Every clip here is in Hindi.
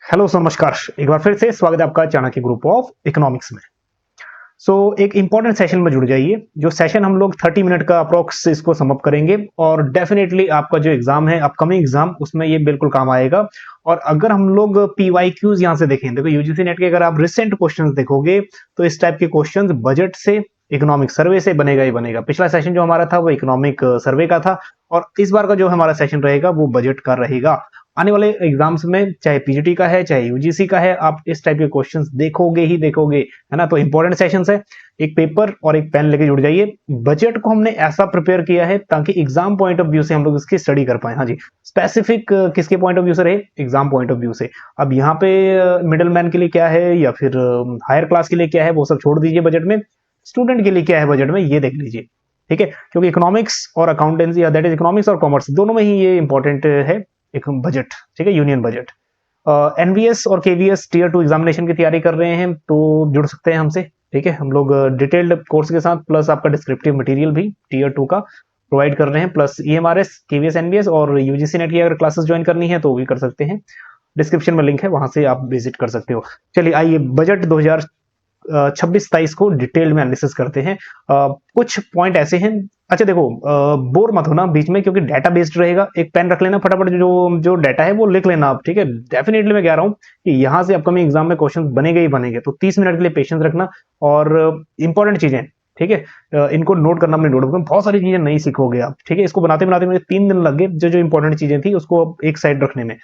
हेलो नमस्कार। एक बार फिर से स्वागत है आपका चाणक्य ग्रुप ऑफ इकोनॉमिक्स में। एक इंपॉर्टेंट सेशन में जुड़ जाइए। जो सेशन हम लोग 30 मिनट का अप्रोक्स इसको समअप करेंगे और डेफिनेटली आपका जो एग्जाम है, अपकमिंग एग्जाम, उसमें ये बिल्कुल काम आएगा। और अगर हम लोग पीवाईक्यूज यहाँ से देखें, देखो यूजीसी नेट के अगर आप रिसेंट क्वेश्चंस देखोगे तो इस टाइप के क्वेश्चंस बजट से, इकोनॉमिक सर्वे से बनेगा ही बनेगा। पिछला सेशन जो हमारा था वो इकोनॉमिक सर्वे का था और इस बार का जो हमारा सेशन रहेगा वो बजट का रहेगा। आने वाले एग्जाम्स में चाहे पीजीटी का है चाहे यूजीसी का है, आप इस टाइप के क्वेश्चंस देखोगे ही देखोगे, है ना। तो इंपॉर्टेंट सेशंस है। एक पेपर और एक पेन लेके जुड़ जाइए। बजट को हमने ऐसा प्रिपेयर किया है ताकि एग्जाम पॉइंट ऑफ व्यू से हम लोग इसकी स्टडी कर पाए। हाँ जी, स्पेसिफिक किसके पॉइंट ऑफ व्यू से रहे? एग्जाम पॉइंट ऑफ व्यू से। अब यहाँ पे मिडिल मैन के लिए क्या है या फिर हायर क्लास के लिए क्या है वो सब छोड़ दीजिए। बजट में स्टूडेंट के लिए क्या है बजट में ये देख लीजिए, ठीक है। क्योंकि इकोनॉमिक्स और अकाउंटेंसी, दैट इज इकोनॉमिक्स और कॉमर्स, दोनों में ही ये इंपॉर्टेंट है एक बजट, ठीक है, यूनियन बजट। एनवीएस और केवीएस टीयर 2 एग्जामिनेशन की तैयारी कर रहे हैं तो जुड़ सकते हैं हमसे, ठीक है। हम लोग डिटेल्ड कोर्स के साथ प्लस आपका डिस्क्रिप्टिव मटेरियल भी टीयर 2 का प्रोवाइड कर रहे हैं, प्लस ईएमआरएस, केवीएस, एनवीएस और यूजीसी नेट की अगर क्लासेस ज्वाइन करनी है तो भी कर सकते हैं। डिस्क्रिप्शन में लिंक है, वहां से आप विजिट कर सकते हो। चलिए आइए बजट 2026-27 को डिटेल में एनालिसिस करते हैं। कुछ पॉइंट ऐसे हैं। अच्छा देखो, बोर मत होना बीच में क्योंकि डाटा बेस्ड रहेगा। एक पेन रख लेना, फटाफट जो जो डाटा है वो लिख लेना आप, ठीक है। डेफिनेटली मैं कह रहा हूँ कि यहाँ से अपकमिंग एग्जाम में क्वेश्चन बनेंगे ही बनेंगे, तो 30 मिनट के लिए पेशेंस रखना। और इंपॉर्टेंट चीजें, ठीक है, इनको नोट करना अपने नोटबुक में। बहुत सारी चीजें नहीं सीखोगे आप, ठीक है। इसको बनाते बनाते मुझे 3 दिन लग गए, जो जो इंपॉर्टेंट चीजें थी उसको एक साइड रखने में।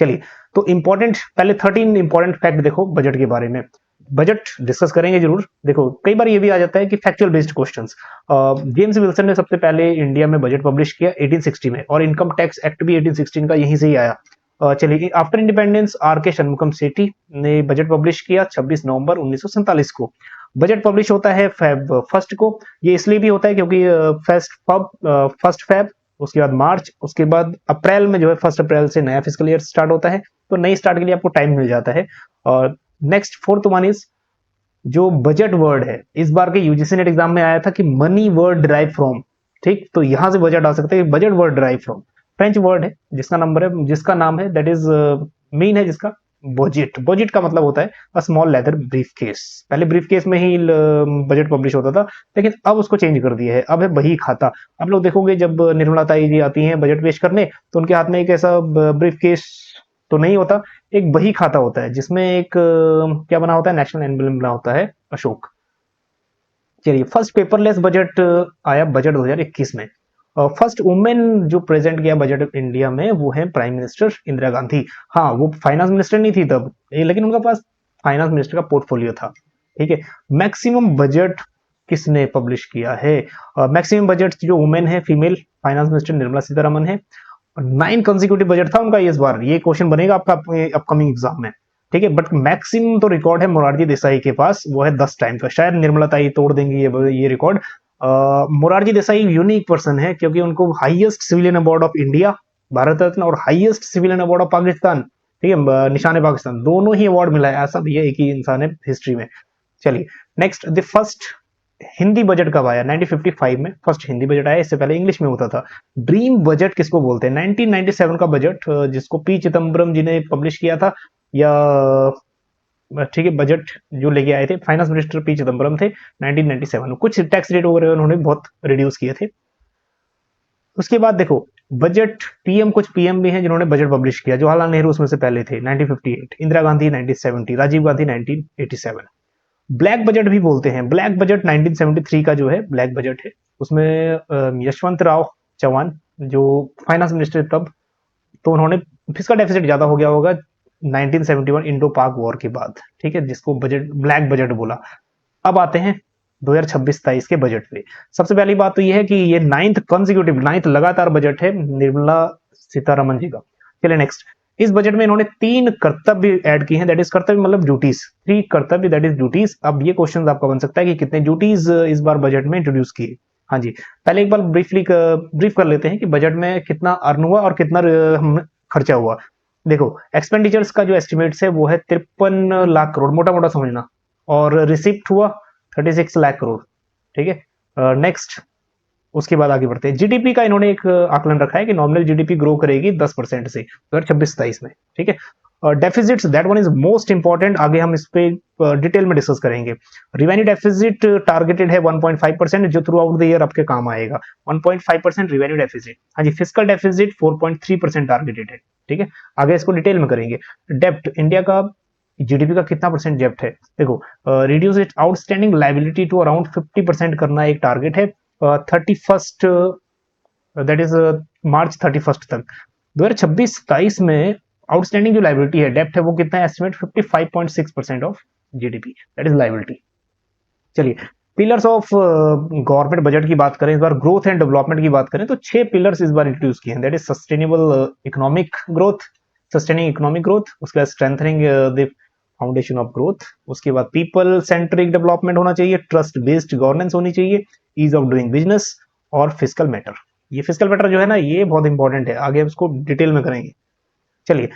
चलिए, तो इंपॉर्टेंट पहले 13 इंपॉर्टेंट फैक्ट देखो बजट के बारे में। बजट डिस्कस करेंगे जरूर। देखो कई बार ये भी आ जाता है कि factual based questions. James Wilson ने सबसे पहले इंडिया में बजट पब्लिश किया 1860 में, और इनकम टैक्स एक्ट भी 1816 का यहीं से ही आया। चलिए, आफ्टर इंडिपेंडेंस आर के शनमुखम सेठी ने बजट पब्लिश किया 26 नवंबर 1947 को। बजट पब्लिश होता है फेब फर्स्ट को। ये इसलिए भी होता है क्योंकि फर्स्ट फेब, उसके बाद मार्च, उसके बाद अप्रैल में जो है 1 अप्रैल से नया फिस्कल ईयर स्टार्ट होता है। तो नई स्टार्ट के लिए आपको टाइम मिल जाता है। और नेक्स्ट फोर्थ वन इज जो बजट वर्ड है, इस बार के यूजीसी नेट एग्जाम में आया था कि मनी वर्ड डिराइव फ्रॉम, ठीक। तो यहां से बजट आ सकता है। Budget word derive from French word है जिसका नंबर है, जिसका नाम है, दैट इज मीन है जिसका बजट। बजट का मतलब होता है a small leather brief case. पहले ब्रीफ केस में ही बजट पब्लिश होता था, लेकिन अब उसको चेंज कर दिया है, अब है बही खाता। आप लोग देखोगे जब निर्मला ताई जी आती हैं बजट पेश करने तो उनके हाथ में एक ऐसा ब्रीफ केस तो नहीं होता, एक बही खाता होता है जिसमें एक क्या बना होता है, नेशनल एम्बलम बना होता है, अशोक। चलिए, फर्स्ट पेपरलेस बजट आया बजट 2021 में। फर्स्ट वुमेन जो प्रेजेंट किया बजट इंडिया में वो है प्राइम मिनिस्टर इंदिरा गांधी। हाँ, वो फाइनेंस मिनिस्टर नहीं थी तब, लेकिन उनका पास फाइनेंस मिनिस्टर का पोर्टफोलियो था, ठीक है। मैक्सिमम बजट किसने पब्लिश किया है? मैक्सिमम बजट जो वुमेन है, female finance minister Nirmala Sitharaman है। 9 कंसेक्यूटिव बजट था उनका इस बार। ये क्वेश्चन बनेगा आपका अपकमिंग एग्जाम में, ठीक है। बट मैक्सिमम तो रिकॉर्ड है मोरारजी देसाई के पास, वो है 10 टाइम का। शायद निर्मला ताई तोड़ देंगी ये record. Morarji Desai unique person है क्योंकि उनको highest civilian award of India, Bharat Ratna, और highest civilian award of Pakistan, ठीक है, निशान पाकिस्तान, दोनों ही अवार्ड मिला है। ऐसा भैया एक ही इंसान है हिस्ट्री में। चलिए next, the first Hindi budget कब आया? 1955 में फर्स्ट हिंदी बजट आया, इससे पहले इंग्लिश में होता था। ड्रीम बजट किसको बोलते हैं? 1997 का बजट, जिसको पी चिदम्बरम जी ने पब्लिश किया था, या ठीक है, बजट जो लेके आए थे फाइनेंस मिनिस्टर पी चिदम्बरम थे 1997 में। कुछ टैक्स रेट वगैरह उन्होंने बहुत रिड्यूस किए थे। उसके बाद देखो बजट पीएम, कुछ पीएम भी हैं जिन्होंने बजट पब्लिश किया। जवाहरलाल नेहरू उसमें से पहले थे 1958, इंदिरा गांधी 1970, राजीव गांधी 1987। ब्लैक बजट भी बोलते हैं। ब्लैक बजट 1973 का जो है ब्लैक बजट है, उसमें यशवंत राव चौहान जो फाइनेंस मिनिस्टर तब, तो उन्होंने, फिस्कल डेफिसिट ज्यादा हो गया होगा 1971 इंडो पाक वॉर के बाद, ठीक है, जिसको बजट ब्लैक बजट बोला। अब आते हैं 2026-27 के बजट पे। सबसे पहली बात तो यह है कि ये 9th लगातार बजट है निर्मला सीतारमन जी का। चलिए नेक्स्ट, इस बजट में इन्होंने 3 कर्तव्य ऐड किए हैं, दैट इज कर्तव्य मतलब ड्यूटीज, 3 कर्तव्य दैट इज ड्यूटीज। अब ये क्वेश्चन आपका बन सकता है कि कितने ड्यूटीज इस बार बजट में इंट्रोड्यूस किए। हाँ जी, पहले एक बार ब्रीफ कर लेते हैं कि बजट में कितना अर्न हुआ और कितना खर्चा हुआ। देखो, एक्सपेंडिचर्स का जो एस्टिमेट्स है वो है 53 लाख करोड़, मोटा मोटा समझना, और रिसिप्ट हुआ 36 लाख करोड़, ठीक है। नेक्स्ट, उसके बाद आगे बढ़ते हैं। जीडीपी का इन्होंने एक आकलन रखा है कि नॉमिनल जीडीपी ग्रो करेगी 10% से 2026-27 में, ठीक है। Deficits, that one is most important, आगे हम इस पे डिटेल में डिस्कस करेंगे। रिवेन्यू डेफिसिट टारगेटेड है 1.5% जो थ्रू आउट द ईयर आपके काम आएगा। 1.5% रिवेन्यू डेफिसिट। हाँ जी, फिस्कल डेफिसिट 4.3% टारगेटेड है। ठीक है, आगे इसको डिटेल में करेंगे। डेप्ट, इंडिया का जीडीपी का कितना परसेंट डेप्ट है, देखो reduce it outstanding liability to around 50% करना एक टारगेट है 31st, that is March 31st तक। 2026-27 में आउटस्टैंडिंग जो लाइबिलिटी है, डेप्ट है, वो कितना है estimate 55.6% of GDP, that is liability. चलिए, पिलर्स ऑफ गवर्नमेंट बजट की बात करें, इस बार ग्रोथ एंड डेवलपमेंट की बात करें तो 6 पिलर्स इस बार इंट्रोड्यूस किए हैं, that is sustainable economic growth, sustaining economic growth, उसके बाद strengthening the foundation of growth, उसके बाद पीपल सेंट्रिक डेवलपमेंट होना चाहिए, ट्रस्ट बेस्ड गवर्नेंस होनी चाहिए, ईज ऑफ डूइंग बिजनेस और फिस्कल मैटर। ये फिस्कल मैटर जो है ना, ये बहुत इंपॉर्टेंट है, आगे इसको डिटेल में करेंगे। चलिए,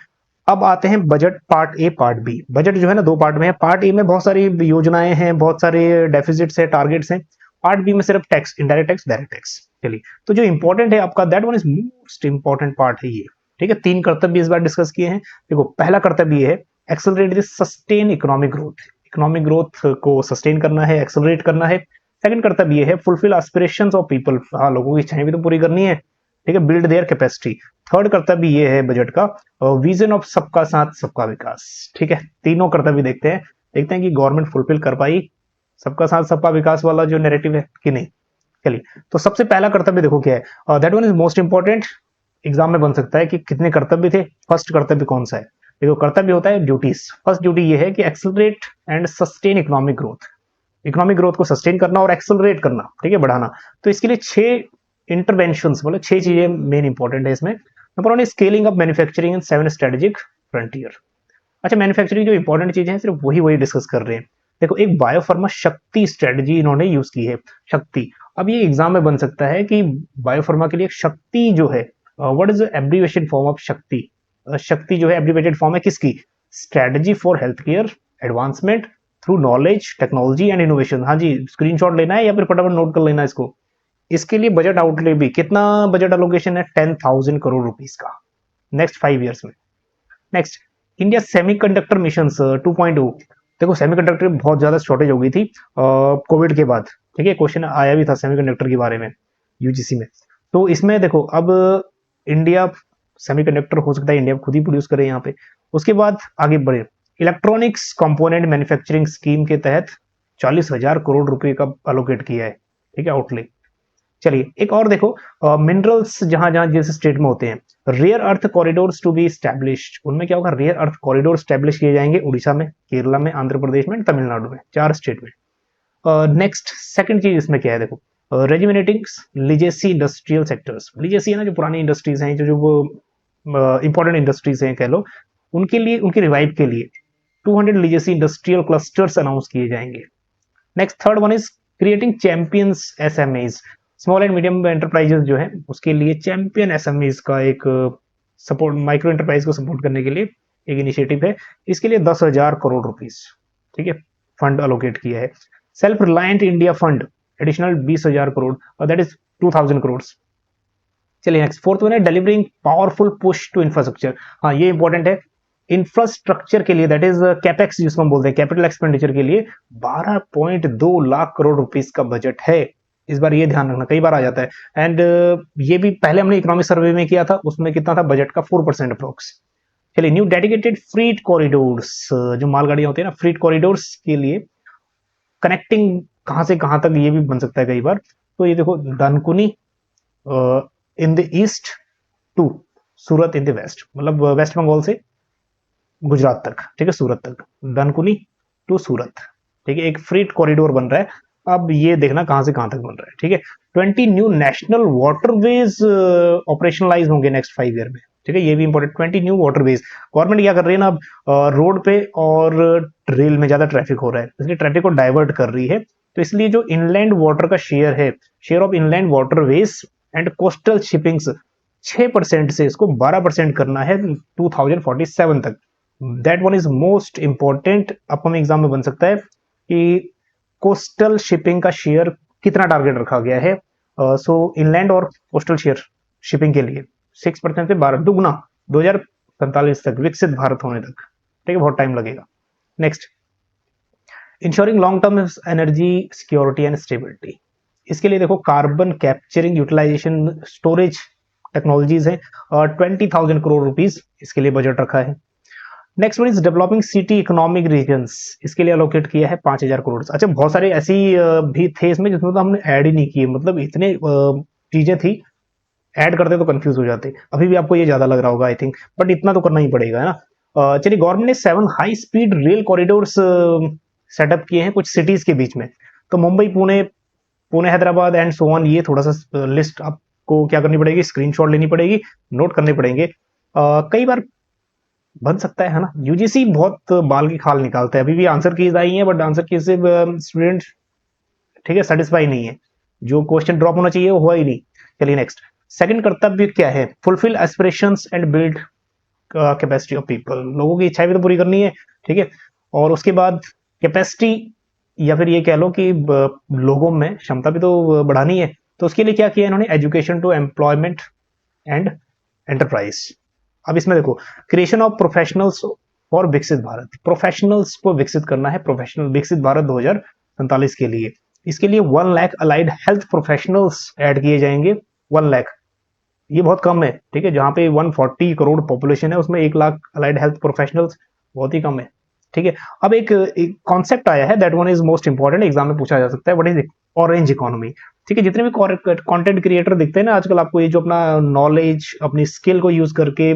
अब आते हैं budget part A part B. Budget जो है ना 2 पार्ट में है। पार्ट ए में बहुत सारी योजनाएं हैं, बहुत सारे डेफिसिट्स है, टारगेट्स हैं। पार्ट बी में सिर्फ tax, indirect tax, direct tax. चलिए, तो जो इंपॉर्टेंट है आपका, that one is most important part है ये। ठीक है, 3 कर्तव्य इस बार डिस्कस किए हैं। देखो, पहला कर्तव्य ये है accelerate the sustain economic growth, economic growth को सस्टेन करना है, एक्सेलरेट करना है। सेकंड कर्तव्य ये है फुलफिल एस्पिरेशंस ऑफ पीपल, हाँ, लोगों की इच्छाएं भी तो पूरी करनी है। ठीक है, बिल्ड देयर कैपेसिटी। थर्ड कर्तव्य ये है बजट का विजन ऑफ सबका साथ सबका विकास। ठीक है, तीनों कर्तव्य देखते हैं कि गवर्नमेंट फुलफिल कर पाई सबका साथ सबका विकास वाला जो नैरेटिव है कि नहीं। चलिए, तो सबसे पहला कर्तव्य देखो क्या है, that one is most important, exam में बन सकता है कि कितने कर्तव्य थे। फर्स्ट कर्तव्य कौन सा है, देखो कर्तव्य होता है ड्यूटीज। फर्स्ट ड्यूटी ये है कि accelerate and sustain economic growth, economic growth को सस्टेन करना और एक्सेलरेट करना, ठीक है, बढ़ाना। तो इसके लिए 6 इंटरवेंशंस, मतलब 6 चीजें मेन इंपॉर्टेंट है इसमें। नंबर 1 स्केलिंग अप मैन्युफैक्चरिंग इन 7 स्ट्रेटेजिक फ्रंटियर। अच्छा, मैन्युफैक्चरिंग जो इंपॉर्टेंट चीजें हैं सिर्फ वही डिस्कस कर रहे हैं। देखो, एक बायोफार्मा शक्ति स्ट्रेटजी इन्होंने यूज की है, शक्ति। अब ये एग्जाम में बन सकता है कि बायोफार्मा के लिए शक्ति जो है, what is the abbreviation form of शक्ति। शक्ति जो है एब्रिवेटेड फॉर्म है किसकी, strategy for health care advancement through knowledge technology and innovation. हाँ जी, स्क्रीनशॉट लेना है या फिर फटाफट नोट कर लेना है इसको। इसके लिए बजट आउटले भी कितना, बजट एलोकेशन है 10,000 करोड़ रुपीस का नेक्स्ट 5 इयर्स में। Next, India semiconductor mission 2.0। देखो, सेमीकंडक्टर बहुत ज्यादा शॉर्टेज हो गई थी कोविड के बाद। ठीक है, क्वेश्चन आया भी था सेमीकंडक्टर के बारे में यूजीसी में। तो इसमें देखो, अब इंडिया सेमीकंडक्टर हो सकता है इंडिया खुद ही प्रोड्यूस करे यहाँ पे। उसके बाद आगे बढ़े, इलेक्ट्रॉनिक्स कंपोनेंट मैन्युफैक्चरिंग स्कीम के तहत 40,000 करोड़ रुपए का अलोकेट किया है। ठीक है, आउटले। चलिए, एक और देखो, मिनरल्स जहां जहां जिस स्टेट में होते हैं, rare earth corridors to be established, उनमें क्या होगा, रेयर अर्थ कॉरिडोर स्टैब्लिश किए जाएंगे उड़ीसा में, केरला में, आंध्र प्रदेश में, तमिलनाडु में, 4 स्टेट में। नेक्स्ट सेकंड चीज इसमें क्या है, देखो रेजिमिनेटिंग लिजेसी इंडस्ट्रियल सेक्टर्स। लिजेसी है ना, जो पुरानी इंडस्ट्रीज हैं, जो इंपॉर्टेंट इंडस्ट्रीज हैं कह लो, उनके लिए, उनके रिवाइव के लिए 200 लिजेसी इंडस्ट्रियल क्लस्टर्स अनाउंस किए जाएंगे। Next third one is creating champions SMEs, small and medium enterprises जो है उसके लिए चैंपियन एसएमईज का एक सपोर्ट, माइक्रो एंटरप्राइज को सपोर्ट करने के लिए एक इनिशिएटिव है। इसके लिए 10,000 करोड़ रुपीस, ठीक है, फंड अलोकेट किया है। Self reliant India fund additional 20,000 crore, और दैट इज 2,000 करोड़। चलिए, नेक्स्ट फोर्थ वन है delivering powerful push to infrastructure. हाँ, ये इंपॉर्टेंट है, इंफ्रास्ट्रक्चर के लिए, दैट इज कैपेक्स जिसको हम बोलते हैं, कैपिटल एक्सपेंडिचर के लिए 12.2 लाख करोड़ रुपीस का बजट है। इस बार ये ध्यान रखना, कई बार आ जाता है। एंड ये भी पहले हमने इकोनॉमिक सर्वे में किया था, उसमें कितना था बजट का, 4% अप्रोक्स। चलिए, न्यू डेडिकेटेड फ्रीट कॉरिडोर्स, जो मालगाड़ियां होती है ना, फ्रीट कॉरिडोर्स के लिए कनेक्टिंग कहां से कहां तक, ये भी बन सकता है कई बार। तो ये देखो, Dankuni in the east to Surat in the west, मतलब वेस्ट बंगाल से गुजरात तक, ठीक है, सूरत तक, दानकुनी टू सूरत, ठीक है, एक फ्रीट कॉरिडोर बन रहा है। अब ये देखना कहां से कहां तक बन रहा है। ठीक है, 20 न्यू नेशनल वाटरवेज ऑपरेशनलाइज होंगे नेक्स्ट 5 ईयर में। ठीक है, ये भी इंपॉर्टेंट, 20 न्यू वाटरवेज। गवर्नमेंट क्या कर रही है ना, अब रोड पे और रेल में ज्यादा ट्रैफिक हो रहा है, इसलिए ट्रैफिक को डाइवर्ट कर रही है। तो इसलिए जो इनलैंड वाटर का शेयर है, share of inland waterways and coastal shippings, 6% से इसको 12% करना है 2047 तक। That one is most important, upcoming exam में बन सकता है कि कोस्टल शिपिंग का शेयर कितना टारगेट रखा गया है। सो इनलैंड और कोस्टल शेयर शिपिंग के लिए 6% से 12, दुगना। 2047 तक, विकसित भारत होने तक, ठीक है, बहुत टाइम लगेगा। Next, ensuring long term energy security and stability, इसके लिए देखो carbon capturing utilisation storage technologies है और 20,000 करोड़ रुपीस इसके लिए बजट रखा है। Next one is developing city economic regions, इसके लिए अलोकेट किया है 5,000 करोड़। अच्छा, बहुत सारे ऐसी भी थे इसमें जिसमें तो हमने ऐड ही नहीं किए, मतलब इतने चीजें थी, ऐड करते तो कंफ्यूज हो जाते। अभी भी आपको ये ज्यादा लग रहा होगा आई थिंक, बट इतना तो करना ही पड़ेगा, है ना। चलिए, गवर्नमेंट ने 7 high speed rail corridors setup किए हैं कुछ सिटीज के बीच में। तो Mumbai, Pune, Pune Hyderabad and so on, ये थोड़ा सा लिस्ट आपको क्या करनी पड़ेगी, स्क्रीनशॉट लेनी पड़ेगी, नोट करने पड़ेंगे। कई बार बन सकता है ना, यूजीसी बहुत बाल की खाल निकालता है। अभी भी आंसर कीज आई है, बट आंसर कीज से स्टूडेंट, ठीक है, सेटिस्फाई नहीं है, जो क्वेश्चन ड्रॉप होना चाहिए वो हुआ ही नहीं। चलिए नेक्स्ट, सेकंड कर्तव्य क्या है, fulfil aspirations and build capacity of people, लोगों की इच्छाएं भी तो पूरी करनी है, ठीक है। और उसके बाद कैपेसिटी, या फिर ये कह लो कि लोगों में क्षमता भी तो बढ़ानी है। तो उसके लिए क्या किया इन्होंने, education to employment and enterprise. अब इसमें देखो, क्रिएशन ऑफ प्रोफेशनल्स फॉर विकसित भारत, प्रोफेशनल्स को विकसित करना है, प्रोफेशनल विकसित भारत 2047 के लिए। इसके लिए 1 lakh allied health professionals add किए जाएंगे। 1 लाख, ये बहुत कम है, ठीक है, जहां पे 140 करोड़ पॉपुलेशन है उसमें 1 लाख अलाइड हेल्थ प्रोफेशनल्स बहुत ही कम है, ठीक है। अब एक कॉन्सेप्ट आया है, that one is most important, exam में पूछा जा सकता है, व्हाट इज ऑरेंज इकोनॉमी, ठीक है। जितने भी कंटेंट क्रिएटर दिखते हैं ना आजकल आपको, ये जो अपना नॉलेज, अपनी स्किल को यूज करके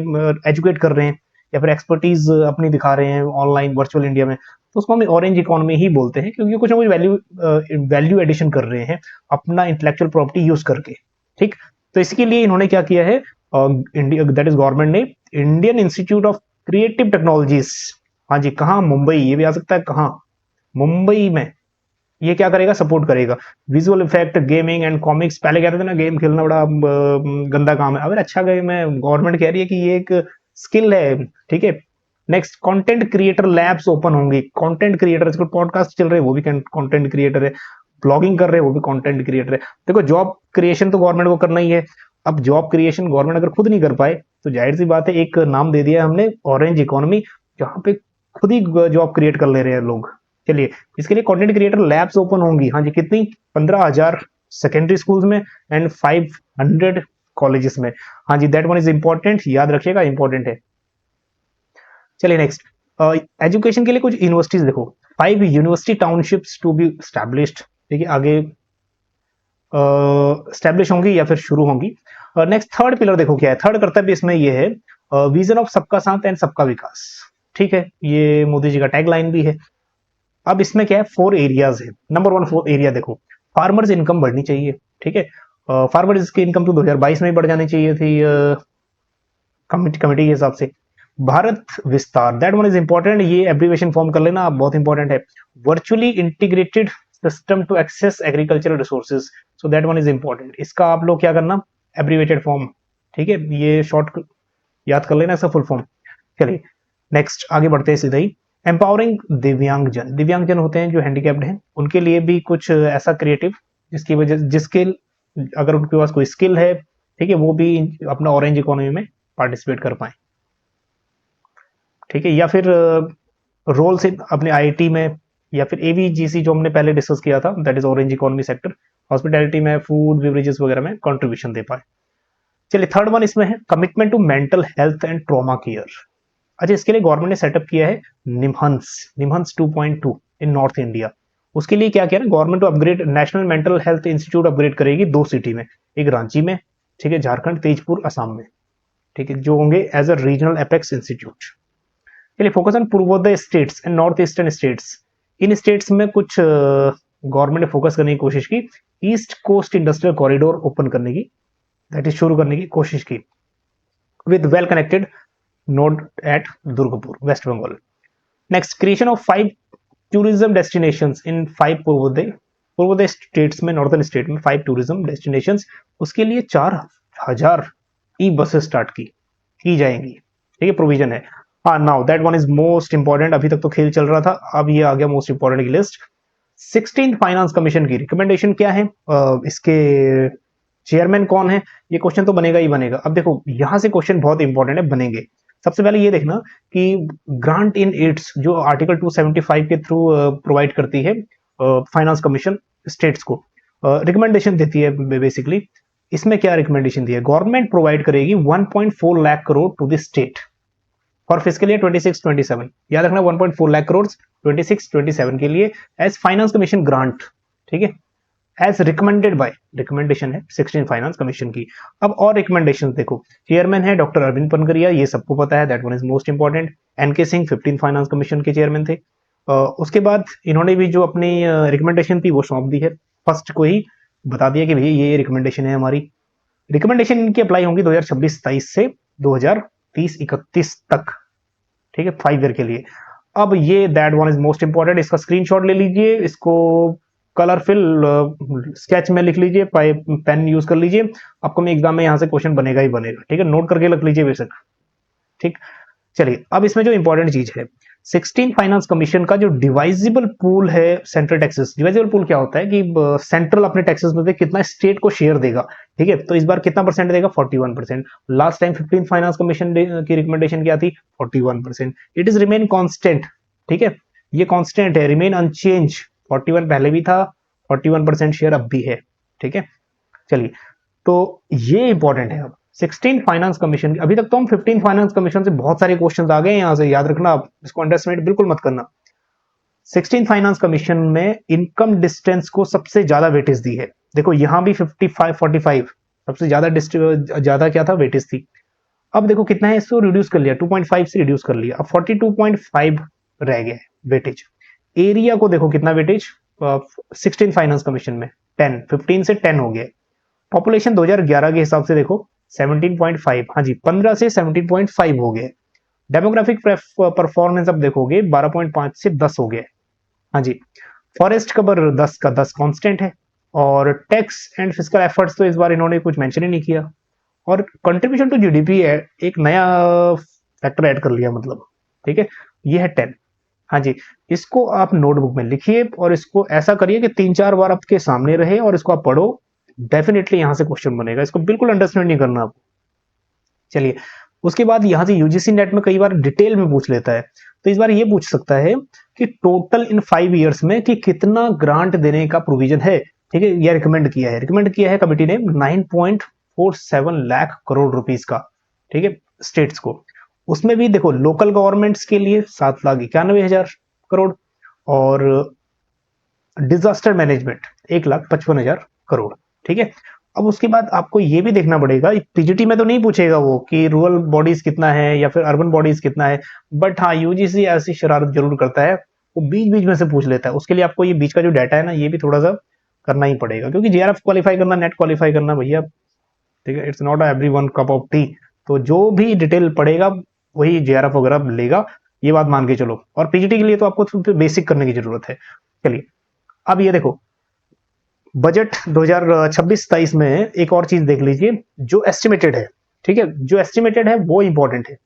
एजुकेट कर रहे हैं या फिर एक्सपर्टीज अपनी दिखा रहे हैं ऑनलाइन वर्चुअल इंडिया में, तो उसको हम ऑरेंज इकोनॉमी ही बोलते हैं, क्योंकि कुछ ना कुछ वैल्यू एडिशन कर रहे हैं अपना इंटेलेक्चुअल प्रॉपर्टी यूज करके, ठीक। तो इसके लिए इन्होंने क्या किया है, इंडिया, दैट इज गवर्नमेंट ने Indian institute of creative technologies, हाँ जी, कहाँ, मुंबई, ये भी आ सकता है, कहाँ, मुंबई में, ये क्या करेगा, सपोर्ट करेगा। Visual effect, gaming and comics, पहले कहते थे ना गेम खेलना बड़ा गंदा काम है, अगर अच्छा गेम है, गवर्नमेंट कह रही है कि ये एक स्किल है, ठीक है। Next, content creator labs open होंगी, कंटेंट क्रिएटर, आजकल पॉडकास्ट चल रहे हैं वो भी कंटेंट क्रिएटर है, ब्लॉगिंग कर रहे हैं वो भी कंटेंट क्रिएटर है। देखो, जॉब क्रिएशन तो गवर्नमेंट को करना ही है। अब जॉब क्रिएशन गवर्नमेंट अगर खुद नहीं कर पाए तो जाहिर सी बात है, एक नाम दे दिया हमने ऑरेंज इकोनॉमी, जहां पे खुद ही जॉब क्रिएट कर ले रहे हैं लोग। चलिए, इसके लिए कंटेंट क्रिएटर लैब्स ओपन होंगी, हाँ जी, कितनी, 15,000 सेकेंडरी स्कूल्स में एंड 500 कॉलेजेस में, हाँ जी, दैट वन इज इंपॉर्टेंट, याद रखिएगा, इंपॉर्टेंट है। चलिए नेक्स्ट, एजुकेशन के लिए कुछ यूनिवर्सिटीज देखो, 5 university townships to be established, ठीक है, आगे स्टैब्लिश होंगी या फिर शुरू होंगी। नेक्स्ट, थर्ड पिलर देखो क्या है, थर्ड कर्तव्य इसमें ये है, विजन ऑफ सबका साथ एंड सबका विकास, ठीक है, ये मोदी जी का टैगलाइन भी है। अब इसमें क्या है, 4 एरियाज है। नंबर 1 4 एरिया देखो, फार्मर्स इनकम बढ़नी चाहिए, ठीक है, फार्मर्स की इनकम तो 2022 में ही बढ़ जानी चाहिए थी कमिटी के हिसाब से। Bharat Vistaar, that one is important, ये एब्रीवेशन फॉर्म कर लेना, बहुत इंपॉर्टेंट है। Virtually integrated system to access agricultural resources, so that one is important, इसका आप लोग क्या करना, एब्रीवेटेड फॉर्म, ठीक है, ये शॉर्ट याद कर लेना इसका फुल फॉर्म। चलिए नेक्स्ट, आगे बढ़ते हैं सीधा ही। एम्पावरिंग दिव्यांगजन, दिव्यांगजन होते हैं जो हैंडीकैप्ड हैं, उनके लिए भी कुछ ऐसा क्रिएटिव जिसकी वजह, जिसके अगर उनके पास कोई स्किल है, ठीक है, वो भी अपना ऑरेंज इकोनॉमी में पार्टिसिपेट कर पाए, ठीक है, या फिर रोल से अपने आईटी में, या फिर एवीजीसी जो हमने पहले डिस्कस किया था, that is orange economy sector, hospitality में, फूड बेवरेजेस वगैरह में कंट्रीब्यूशन दे पाए। चलिए, थर्ड वन इसमें है commitment to mental health and trauma care. अच्छा, इसके लिए गवर्नमेंट ने सेटअप किया है निम्हंस 2.2 इन नॉर्थ इंडिया। उसके लिए क्या किया ना, government to upgrade national mental health institute upgrade करेगी 2 सिटी में, एक रांची में, ठीक है, झारखंड, तेजपुर असम में, ठीक है, जो होंगे as a regional apex institute. चलिए, focus on Purvodaya states and north eastern states, इन स्टेट्स में कुछ गवर्नमेंट ने फोकस करने की कोशिश की, east coast industrial corridor open करने की, दैट इज शुरू करने की कोशिश की, with well connected node at Durgapur, West Bengal. Next, creation of 5 tourism destinations in 5 Purvodaya states में, नॉर्थर्न स्टेट में 5 टूरिज्म डेस्टिनेशंस, उसके लिए 4,000 ई बसेस स्टार्ट की जाएंगी, ठीक है, प्रोविजन है। हाँ, now that one is most important, अभी तक तो खेल चल रहा था, अब ये आ गया मोस्ट इंपॉर्टेंट की लिस्ट। 16th फाइनेंस कमीशन की रिकमेंडेशन क्या है, इसके चेयरमैन कौन है, ये क्वेश्चन तो बनेगा ही बनेगा। अब देखो, यहां से क्वेश्चन बहुत इंपॉर्टेंट है, बनेंगे। सबसे पहले ये देखना कि ग्रांट इन एड्स जो आर्टिकल 275 के थ्रू प्रोवाइड करती है फाइनेंस कमीशन स्टेट्स को, रिकमेंडेशन देती है बेसिकली। इसमें क्या रिकमेंडेशन दी है, गवर्नमेंट प्रोवाइड करेगी 1.4 lakh crore to the state for fiscal year 26-27। याद रखना 1.4 लाख करोड़ 26-27 के लिए एज फाइनेंस कमीशन ग्रांट, ठीक है, एज रिकमेंडेड बाय, रिकमेंडेशन है 16 फाइनेंस कमीशन की। अब और रिकमेंडेशन देखो, चेयरमैन है डॉक्टर अरविंद पनगरिया, ये सबको पता है, that one is most important. N K Singh 15 finance commission के चेयरमैन थे। उसके बाद इन्होंने भी जो अपनी रिकमेंडेशन थी वो सौंप दी है, फर्स्ट को ही बता दिया कि भैया ये रिकमेंडेशन है हमारी। रिकमेंडेशन इनकी अप्लाई होंगी 2026-27 से 2030-31 तक, ठीक है, 5 ईयर के लिए। अब ये that one is most important, इसका स्क्रीनशॉट ले लीजिए, इसको कलरफिल स्केच में लिख लीजिए, पेन यूज कर लीजिए, आपको में एग्जाम में यहां से क्वेश्चन बनेगा ही बनेगा, ठीक है, नोट करके रख लीजिए बेशक, ठीक। चलिए अब इसमें जो इंपॉर्टेंट चीज है, 16 फाइनेंस कमीशन का जो डिवाइजिबल पूल है सेंट्रल टैक्सेस, डिवाइजिबल पूल क्या होता है कि सेंट्रल अपने टैक्सेस में से कितना स्टेट को शेयर देगा, ठीक है, तो इस बार कितना परसेंट देगा, 41%। लास्ट टाइम 15 फाइनेंस कमीशन की रिकमेंडेशन क्या थी, 41%। इट इज रिमेन कांस्टेंट, ठीक है, ये कांस्टेंट है, रिमेन अनचेंज, 41 पहले भी था, 41% शेयर अब भी है, ठीक है। चलिए तो ये इंपॉर्टेंट है। अब 16 फाइनेंस कमीशन, अभी तक तो हम 15 फाइनेंस कमीशन से बहुत सारे क्वेश्चन आ गए यहां से, याद रखना, आप इसको अंडरस्टिमेट बिल्कुल मत करना। 16 फाइनेंस कमीशन में इनकम डिस्टेंस को सबसे ज्यादा वेटेज दी है, देखो यहां भी 55-45 सबसे ज्यादा क्या था, वेटेज थी। अब देखो कितना है, इसको रिड्यूस कर लिया, 2.5 से रिड्यूस कर लिया, अब 42.5 रह गया है वेटेज। एरिया को देखो कितना वेटेज, 16 फाइनेंस कमीशन में 10, 15 से 10 हो गया। पॉपुलेशन 2011 के हिसाब से देखो 17.5, हाँ जी 15 से 17.5 हो गए। डेमोग्राफिक परफॉर्मेंस अब देखोगे 12.5 से 10 हो गए, हाँ जी। फॉरेस्ट कवर 10 का 10 कांस्टेंट है, और टैक्स एंड फिस्कल एफर्ट्स तो इस बार इन्होंने कुछ मेंशन ही नहीं किया, और कंट्रीब्यूशन टू जीडीपी है एक नया फैक्टर ऐड कर लिया, मतलब ठीक है, ये है 10, हाँ जी। इसको आप नोटबुक में लिखिए और इसको ऐसा करिए कि 3-4 बार आपके सामने रहे और इसको आप पढ़ो, डेफिनेटली यहां से क्वेश्चन बनेगा, इसको बिल्कुल अंडरस्टैंड नहीं करना आपको। चलिए उसके बाद यहां से यूजीसी नेट में कई बार डिटेल में पूछ लेता है, तो इस बार ये पूछ सकता है कि टोटल इन 5 इयर्स में कि कितना ग्रांट देने का प्रोविजन है, ठीक है, यह रिकमेंड किया है कमिटी ने 9.47 लाख करोड़ रुपीस का, ठीक है, स्टेट्स को। उसमें भी देखो लोकल गवर्नमेंट्स के लिए 7,91,000 करोड़, और डिजास्टर मैनेजमेंट 1,55,000 करोड़, ठीक है। अब उसके बाद आपको ये भी देखना पड़ेगा, पीजीटी में तो नहीं पूछेगा वो कि रूरल बॉडीज कितना है या फिर अर्बन बॉडीज कितना है, बट हाँ यूजीसी ऐसी शरारत जरूर करता है, वो बीच बीच में से पूछ लेता है। उसके लिए आपको ये बीच का जो डाटा है ना, ये भी थोड़ा सा करना ही पड़ेगा, क्योंकि जेआरएफ क्वालिफाई करना, नेट क्वालिफाई करना भैया, ठीक है, it's not every one cup of T. तो जो भी डिटेल पड़ेगा वही जेआरएफ वगैरह लेगा, ये बात मान के चलो। और पीजीटी के लिए तो आपको बेसिक करने की जरूरत है। चलिए अब ये देखो बजट 2026-27 में एक और चीज देख लीजिए, जो एस्टिमेटेड है, ठीक है, जो एस्टिमेटेड है वो इंपॉर्टेंट है।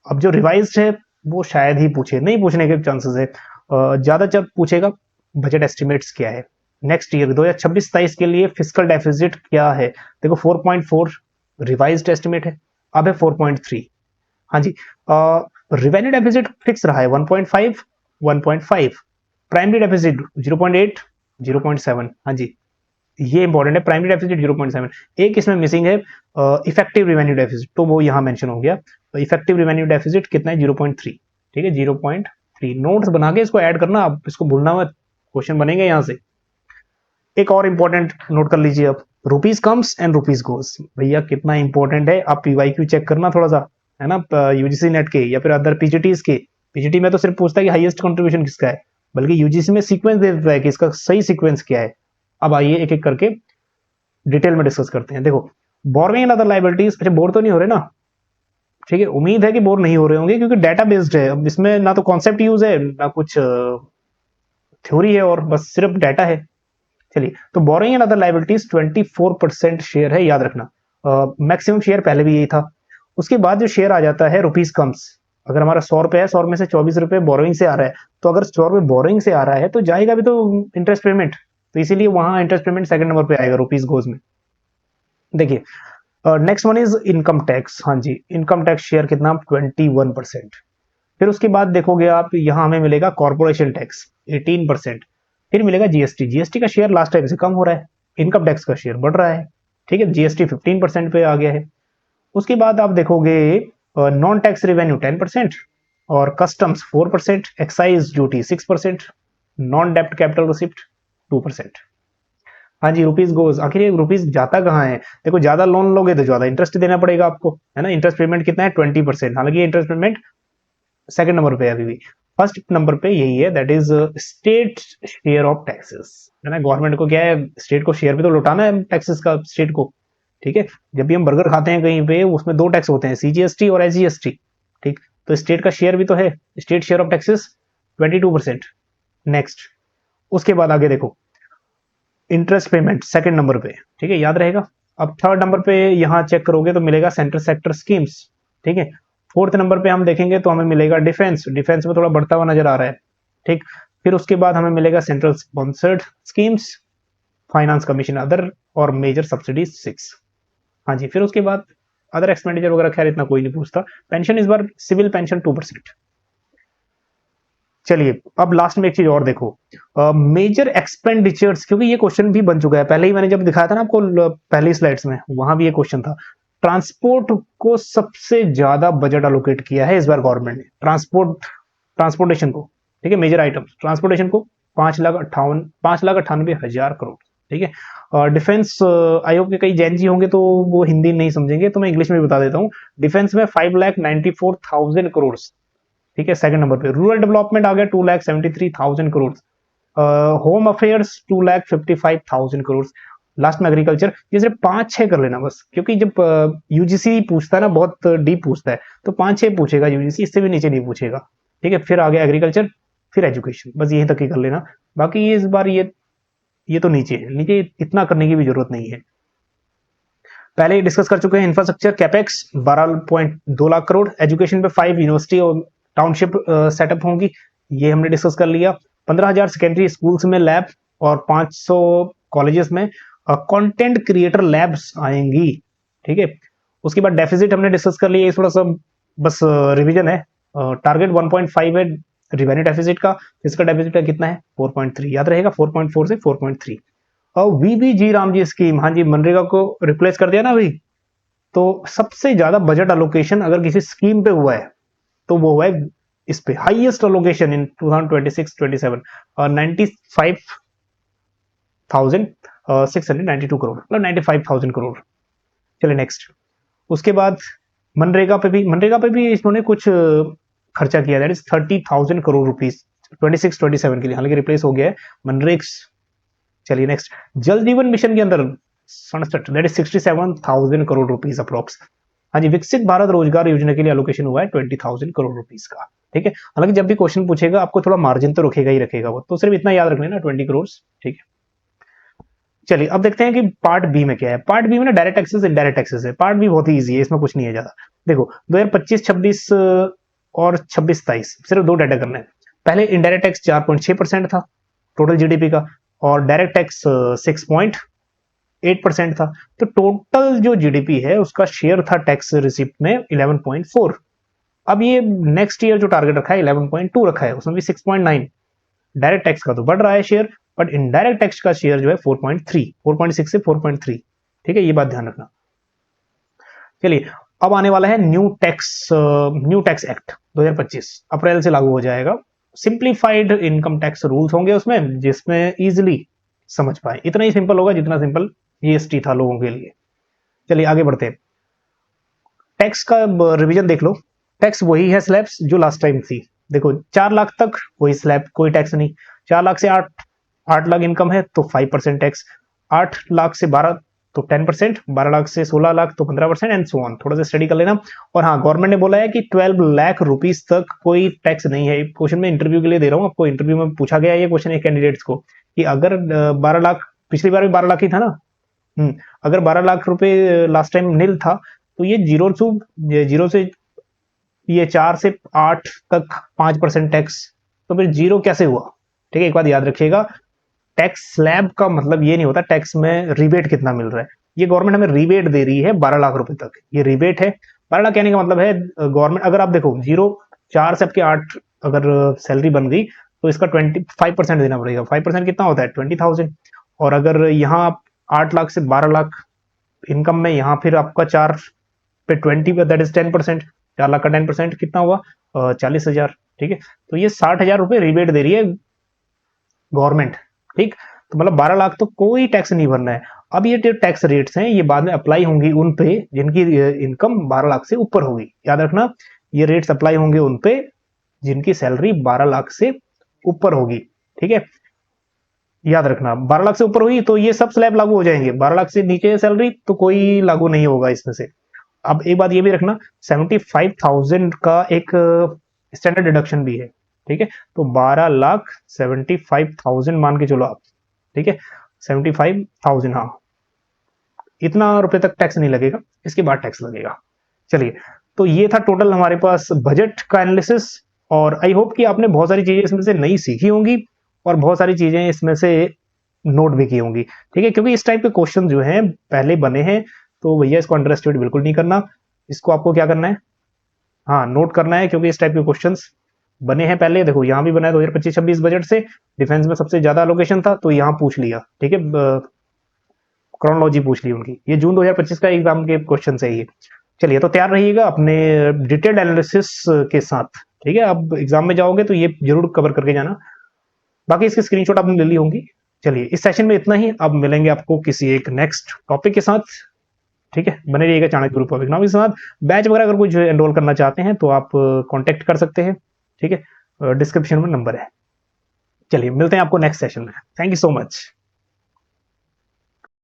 अब जो रिवाइज्ड है वो शायद ही पूछे, नहीं पूछने के चांसेस है, ज्यादातर पूछेगा बजट एस्टिमेट्स क्या है नेक्स्ट ईयर 2026-27 के लिए, फिस्कल डेफिसिट क्या है। देखो 4.4 रिवाइज्ड एस्टिमेट है, अब है 4.3, हाँ जी। रिवेन्यू डेफिसिट फिक्स रहा है 1.5, 1.5, प्राइमरी डेफिसिट 0.8, 0.7, हाँ जी, ये इंपॉर्टेंट है, प्राइमरी डेफिसिट 0.7। एक इसमें मिसिंग है इफेक्टिव रिवेन्यू डेफिसिट, तो वो यहां मेंशन हो गया, तो इफेक्टिव रिवेन्यू डेफिसिट कितना है, 0.3, ठीक है, 0.3। नोट्स बना के इसको ऐड करना, आप इसको भूलना मत, क्वेश्चन बनेंगे यहां से। एक और इंपॉर्टेंट नोट कर लीजिए अब, रुपीज कम्स एंड रुपीज गोस, भैया कितना इंपॉर्टेंट है, आप पीवाईक्यू चेक करना थोड़ा सा, है ना, यूजीसी नेट के या फिर अदर पीजीटीज के। पीजीटी में तो सिर्फ पूछता है कि हाईएस्ट कंट्रीब्यूशन किसका है, बल्कि यूजीसी में सीक्वेंस दे देता है कि इसका सही सीक्वेंस क्या है। अब आइए एक एक करके डिटेल में डिस्कस करते हैं। देखो बोरिंग एंड अदर लाइबिलिटीज, अच्छा बोर तो नहीं हो रहे ना, ठीक है, उम्मीद है कि बोर नहीं हो रहे होंगे, क्योंकि डाटा बेस्ड है, अब इसमें ना तो कॉन्सेप्ट यूज है ना कुछ थ्योरी है, और बस सिर्फ डाटा है। चलिए तो boring and other liabilities 24% share है, याद रखना, मैक्सिमम शेयर पहले भी यही था। उसके बाद जो शेयर आ जाता है रुपीज कम्स, अगर हमारा 100 रुपए है, 100 में से 24 रुपए बोरोइंग से आ रहा है, तो अगर 100 रुपए बोरोइंग से आ रहा है तो जाएगा भी तो इंटरेस्ट पेमेंट, तो इसीलिए वहां इंटरेस्ट पेमेंट सेकंड नंबर पे आएगा रुपीज गोज में। देखिए next one is income tax. हाँ जी, इनकम टैक्स शेयर कितना, 21%। फिर उसके बाद देखोगे आप, यहाँ हमें मिलेगा कॉर्पोरेशन टैक्स 18%। फिर मिलेगा जीएसटी। जीएसटी का शेयर लास्ट टाइम से कम हो रहा है, इनकम टैक्स का शेयर बढ़ रहा है। ठीक है, जीएसटी 15% पे आ गया है। उसके बाद आप देखोगे नॉन टैक्स रेवेन्यू 10% और कस्टम्स 4%, एक्साइज ड्यूटी 6%, नॉन डेप्ट कैपिटल रिसिप्ट 2%। हाँ जी, रुपीज गोज, आखिर ये रुपीज जाता कहाँ है? देखो, ज्यादा लोन लोगे तो ज्यादा इंटरेस्ट देना पड़ेगा आपको, है ना। इंटरेस्ट पेमेंट कितना है, 20%। हालांकि इंटरेस्ट पेमेंट सेकंड नंबर पे है अभी भी। फर्स्ट नंबर पे यही है, that is state share of taxes, है ना। गवर्नमेंट को क्या है, स्टेट को शेयर भी तो लौटाना है टैक्सेस का, स्टेट को। ठीक है, जब भी हम बर्गर खाते हैं कहीं पे, उसमें 2 टैक्स होते हैं, सीजीएसटी और एसजीएसटी। ठीक, तो स्टेट का शेयर भी तो है, state share of taxes 22%। Next, उसके बाद आगे देखो, इंटरेस्ट पेमेंट सेकंड नंबर पे। ठीक है, याद रहेगा। अब थर्ड नंबर पे यहाँ चेक करोगे तो मिलेगा सेंट्रल सेक्टर स्कीम्स। ठीक है, फोर्थ नंबर पे हम देखेंगे तो हमें मिलेगा डिफेंस। डिफेंस में थोड़ा बढ़ता हुआ नजर आ रहा है। ठीक, फिर उसके बाद हमें मिलेगा central sponsored schemes, finance commission other और मेजर सब्सिडीज 6। हाँ जी, फिर उसके बाद अदर एक्सपेंडिचर वगैरह खैर इतना कोई नहीं पूछता। पेंशन इस बार सिविल पेंशन 2%। चलिए, अब लास्ट में एक चीज और देखो, मेजर एक्सपेंडिचर्स, क्योंकि ये क्वेश्चन भी बन चुका है, पहले ही मैंने जब दिखाया था ना आपको पहली स्लाइड्स में, वहां भी ये क्वेश्चन था। ट्रांसपोर्ट को सबसे ज्यादा बजट अलोकेट किया है इस बार गवर्नमेंट ने, ट्रांसपोर्टेशन को। ठीक है, मेजर आइटम्स ट्रांसपोर्टेशन को 5,98,000 करोड़। ठीक है, और डिफेंस आयोग के कई जैन जी होंगे तो वो हिंदी नहीं समझेंगे, तो मैं इंग्लिश में भी बता देता हूँ। डिफेंस में 5,94,000 करोड़। ठीक है, सेकंड नंबर पे रूरल डेवलपमेंट आ गया 2,73,000 crore. Home affairs 2,55,000 crore. Last में एग्रीकल्चर। ये सिर्फ 5-6 कर लेना बस, क्योंकि जब यूजीसी पूछता है ना, बहुत डीप पूछता है, तो 5-6 पूछेगा यूजीसी, इससे भी नीचे नहीं पूछेगा। ठीक है, फिर आ गया एग्रीकल्चर, फिर एजुकेशन, बस यहीं तक ही कर लेना। बाकी ये इस बार ये तो नीचे है, नीचे इतना करने की भी जरूरत नहीं है। पहले डिस्कस कर चुके हैं infrastructure capex 12.2 lakh crore. Education पे 5 यूनिवर्सिटी और टाउनशिप सेटअप होंगी, ये हमने डिस्कस कर लिया। 15,000 सेकेंडरी स्कूल्स में लैब और 500 कॉलेजेस में कंटेंट क्रिएटर लैब्स आएंगी। ठीक है, उसके बाद डेफिसिट हमने डिस्कस कर लिया, थोड़ा सा बस रिवीजन है। टारगेट 1.5 है रिवेन्यू डेफिसिट का, इसका डेफिसिट का कितना है 4.3, याद रहेगा 4.4 से 4.3। और वीबीजी रामजी स्कीम, हाँ जी, मनरेगा को रिप्लेस कर दिया ना अभी, तो सबसे ज्यादा बजट अलोकेशन अगर किसी स्कीम पे हुआ है तो वो हुआ है इस पे, हाईएस्ट अलोकेशन इन 2026-27 और 95,692 करोड़, मतलब 95,000 करोड़। चलिए नेक्स्ट, उसके बाद मनरेगा पे भी इन्होंने कुछ खर्चा किया, दैट इज 30,000 करोड़ रुपीस 26-27 के लिए, हालांकि रिप्लेस हो गया है मनरेक्स। चलिए नेक्स्ट, जल जीवन मिशन के अंदर 67, that is 67,000 crore rupees approx. हाँ जी, विकसित भारत रोजगार योजना के लिए एलोकेशन हुआ है 20,000 करोड़ रुपीस का। ठीक है, हालांकि जब भी क्वेश्चन पूछेगा आपको थोड़ा मार्जिन तो रखेगा ही रखेगा, वो तो सिर्फ इतना याद रख लेना 20 करोड़। ठीक है, चलिए अब देखते हैं कि पार्ट बी में क्या है। पार्ट बी में ना डायरेक्ट टैक्सेस इनडायरेक्ट टैक्सेस है। पार्ट बी बहुत ही इजी है, इसमें कुछ नहीं है ज्यादा। देखो 2025-26 और 26-27 सिर्फ 2 डाटा करना है। पहले इनडायरेक्ट टैक्स 4.6% था टोटल जीडीपी का, और डायरेक्ट टैक्स 6.8% था। तो टोटल जो जीडीपी है उसका शेयर था टैक्स रिसिप्ट में 11.4। अब ये नेक्स्ट ईयर जो टारगेट रखा है 11.2 रखा है, उसमें भी 6.9। डायरेक्ट टैक्स का तो बढ़ रहा है शेयर, बट इनडायरेक्ट टैक्स का शेयर जो है 4.6 से 4.3। ठीक है, ये बात ध्यान रखना। चलिए, अब आने वाला है न्यू टैक्स एक्ट 2025, अप्रैल से लागू हो जाएगा। सिंप्लीफाइड इनकम टैक्स रूल्स होंगे उसमें, जिसमें इजिली समझ पाए, इतना ही सिंपल होगा जितना सिंपल जीएसटी था लोगों के लिए। चलिए आगे बढ़ते हैं, टैक्स का रिवीजन देख लो। टैक्स वही है स्लैब्स जो लास्ट टाइम थी। देखो 4 लाख तक वही स्लैब, कोई टैक्स नहीं। 4 लाख से 8 लाख इनकम है तो 5% टैक्स, 8 लाख से 12 तो 10%, 12 लाख से 16 लाख तो 15% एंड सो ऑन। थोड़ा सा स्टडी कर लेना। और हाँ, गवर्नमेंट ने बोला है कि 12 लाख रुपीस तक कोई टैक्स नहीं है। क्वेश्चन में इंटरव्यू के लिए दे रहा हूँ आपको, इंटरव्यू में पूछा गया ये क्वेश्चन एक कैंडिडेट्स को, कि अगर 12 लाख, पिछली बार भी 12 लाख ही था ना, अगर 12 लाख रुपए लास्ट टाइम नील था, तो ये जीरो से ये 4 से 8 तक 5% टैक्स, तो फिर जीरो कैसे हुआ? ठीक है, एक बात याद रखिएगा, टैक्स स्लैब का मतलब ये नहीं होता टैक्स में रिबेट कितना मिल रहा है। ये गवर्नमेंट हमें रिबेट दे रही है 12 लाख रुपए तक। ये रिबेट है 12 लाख, कहने का मतलब है गवर्नमेंट, अगर आप देखो 0.4 से आपके 8 अगर सैलरी बन गई तो इसका 25% देना पड़ेगा। 5% कितना होता है 20,000। और अगर यहाँ आप 8 लाख से 12 लाख इनकम में, यहाँ फिर आपका 4 पे 20, दैट इज 10%। 4 लाख का 10% कितना हुआ 40,000। ठीक है, तो ये 60,000 रुपए रिबेट दे रही है गवर्नमेंट। ठीक, तो मतलब 12 लाख तो कोई टैक्स नहीं भरना है। अब ये जो टैक्स रेट्स हैं ये बाद में अप्लाई होंगी उन पे जिनकी इनकम 12 लाख से ऊपर होगी। याद रखना, ये रेट्स अप्लाई होंगे उन पे जिनकी सैलरी 12 लाख से ऊपर होगी। ठीक है, याद रखना 12 लाख से ऊपर हुई तो ये सब स्लैब लागू हो जाएंगे। 12 लाख से नीचे सैलरी तो कोई लागू नहीं होगा इसमें से। अब एक बात ये भी रखना, 75,000 का एक स्टैंडर्ड डिडक्शन भी है। ठीक है, तो 12 लाख 75,000 मान के चलो आप। ठीक है, 75,000, हाँ, इतना रुपए तक टैक्स नहीं लगेगा, इसके बाद टैक्स लगेगा। चलिए, तो ये था टोटल हमारे पास बजट का एनालिसिस। और आई होप कि आपने बहुत सारी चीजें इसमें से नई सीखी होंगी और बहुत सारी चीजें इसमें से नोट भी की होंगी। ठीक है, क्योंकि इस टाइप के क्वेश्चन जो हैं पहले बने हैं, तो भैया इसको अंडर एस्टिमेट बिल्कुल नहीं करना। इसको आपको क्या करना है, हाँ, नोट करना है, क्योंकि इस टाइप के क्वेश्चंस बने हैं पहले। देखो यहाँ भी बना है 2025-26 बजट से, डिफेंस में सबसे ज्यादा एलोकेशन था तो यहाँ पूछ लिया। ठीक है, क्रोनोलॉजी पूछ ली उनकी। ये जून 2025 का एग्जाम के क्वेश्चन है ये। चलिए, तो तैयार रहिएगा अपने डिटेल्ड एनालिसिस के साथ। ठीक है, अब एग्जाम में जाओगे तो ये जरूर कवर करके जाना। बाकी इसकी स्क्रीनशॉट आपने ले ली होंगी। चलिए, इस सेशन में इतना ही। अब मिलेंगे आपको किसी एक नेक्स्ट टॉपिक के साथ। ठीक है, बने रहिएगा चाणक्य ग्रुप ऑफ इकोनॉमिक्स के साथ। बैच वगैरह अगर कुछ एनरोल करना चाहते हैं तो आप कांटेक्ट कर सकते हैं। ठीक है, डिस्क्रिप्शन में नंबर है। चलिए, मिलते हैं आपको नेक्स्ट सेशन में। Thank you so much.